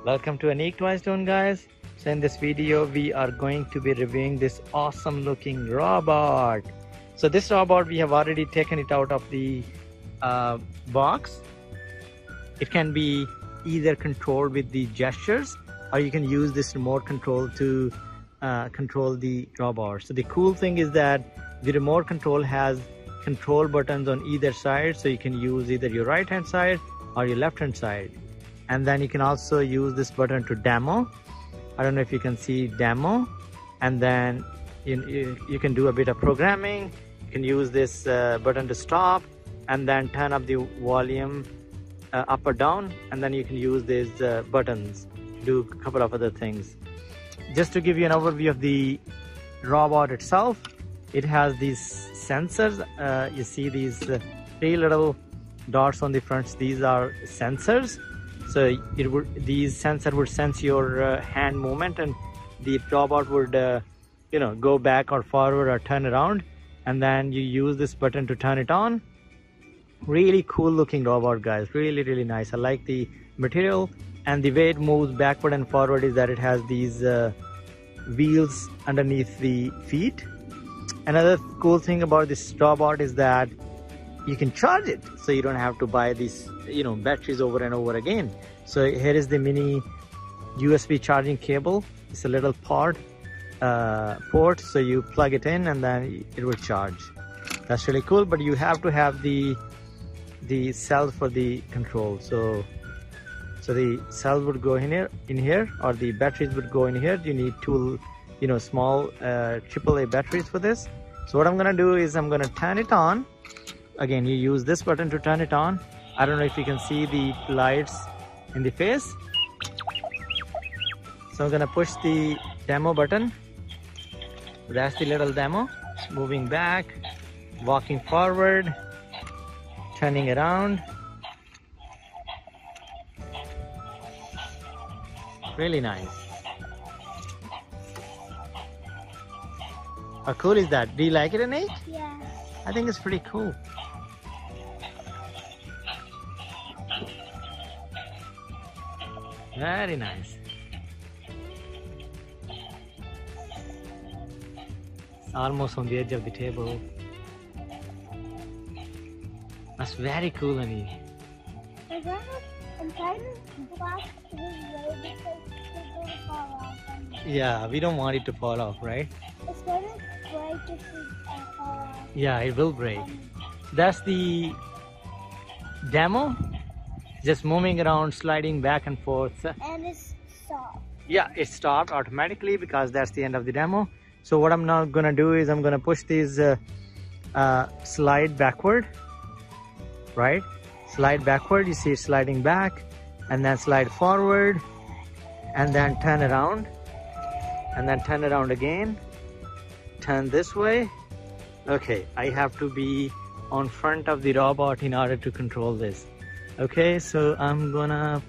Welcome to Unique Toystone, guys. So in this video we are going to be reviewing this awesome looking robot. So this robot, we have already taken it out of the box. It can be either controlled with the gestures, or you can use this remote control to control the robot. So the cool thing is that the remote control has control buttons on either side, so you can use either your right hand side or your left hand side. And then you can also use this button to demo. I don't know if you can see demo. And then you can do a bit of programming. You can use this button to stop and then turn up the volume up or down. And then you can use these buttons to do a couple of other things. Just to give you an overview of the robot itself, it has these sensors. You see these three little dots on the front. These are sensors. So these sensors would sense your hand movement, and the robot would go back or forward or turn around, and then you use this button to turn it on. Really cool looking robot, guys. Really nice. I like the material, and the way it moves backward and forward is that it has these wheels underneath the feet. Another cool thing about this robot is that you can charge it, so you don't have to buy these batteries over and over again. So here is the mini USB charging cable. It's a little port, so you plug it in and then it will charge. That's really cool, but you have to have the cell for the control. So the cells would go in here, or the batteries would go in here. You need two small AAA batteries for this. So what I'm gonna do is I'm gonna turn it on. Again, you use this button to turn it on. I don't know if you can see the lights in the face. So I'm gonna push the demo button. That's the little demo. Moving back, walking forward, turning around. Really nice. How cool is that? Do you like it, Anik? Yeah. I think it's pretty cool. Very nice. It's almost on the edge of the table. That's very cool, Ani. I'm trying to block his way because it's going to fall off. Yeah, we don't want it to fall off, right? It's going to break if it fall off. Yeah, it will break. That's the demo. Just moving around, sliding back and forth. And it's stopped. Yeah, it stopped automatically because that's the end of the demo. So what I'm now gonna do is I'm gonna push these slide backward, right? Slide backward, you see it sliding back, and then slide forward, and then turn around, and then turn around again, turn this way. Okay, I have to be on front of the robot in order to control this. Okay, so I'm gonna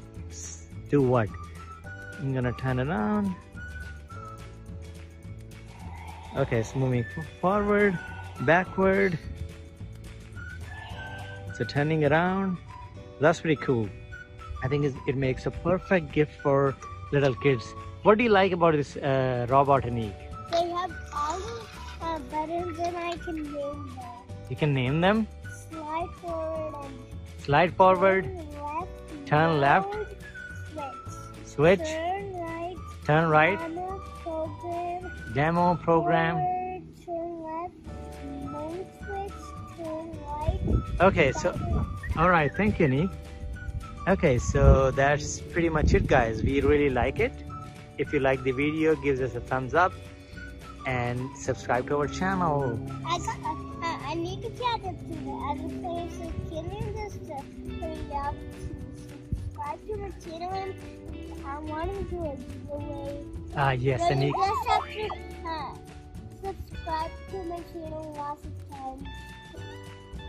do what? I'm gonna turn around. Okay, it's moving forward, backward. So turning around. That's pretty cool. I think it makes a perfect gift for little kids. What do you like about this robot, Anik? They have all the buttons and I can name them. You can name them? Slide forward and slide forward, turn left, switch, turn right, demo program. Turn left, mode switch, turn right. Okay, so all right, thank you, Nick. Okay, so that's pretty much it, guys. We really like it. If you like the video, give us a thumbs up and subscribe to our channel. I need to get it to the other place. So can you just hurry up to subscribe to my channel? And I want to do a giveaway. Yes, so Anik. you just have to subscribe to my channel lots of times.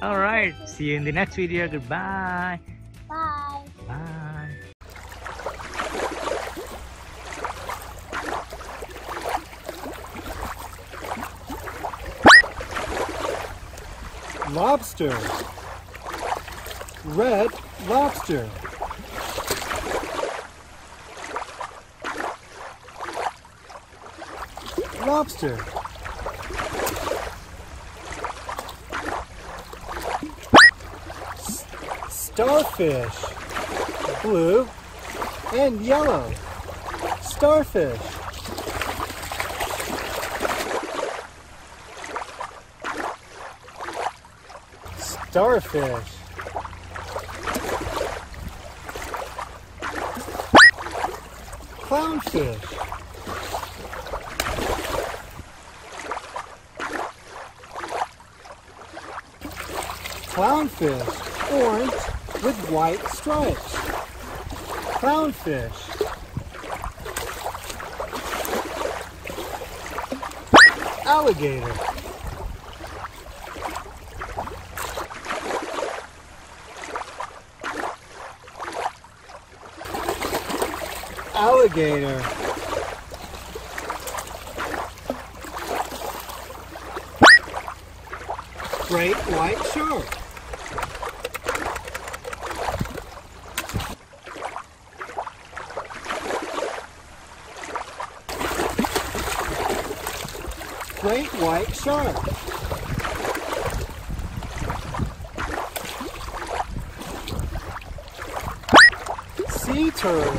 All right, see you in the next video. Goodbye. Bye. Bye. Lobster. Red lobster. lobster. Starfish. Blue and yellow. Starfish. Starfish. Clownfish. Clownfish, orange with white stripes. Clownfish. Alligator. Alligator. Great white shark. Great white shark. Sea turtle.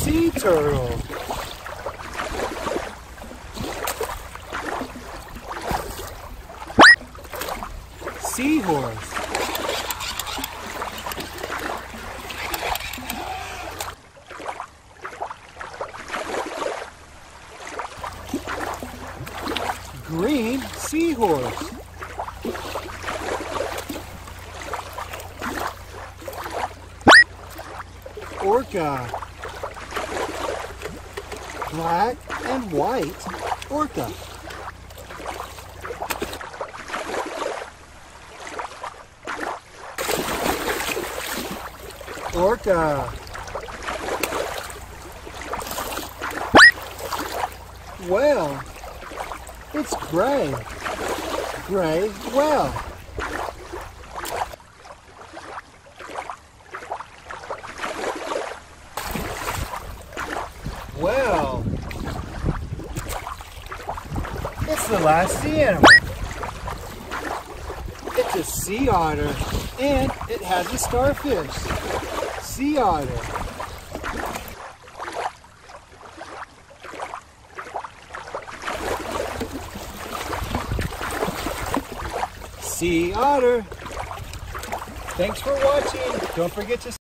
Sea turtle. Seahorse. Green seahorse. Orca. Black and white orca. Orca. Whale. It's gray. Gray whale. Well, it's the last sea animal. It's a sea otter, and it has a starfish. Sea otter. Sea otter. Thanks for watching. Don't forget to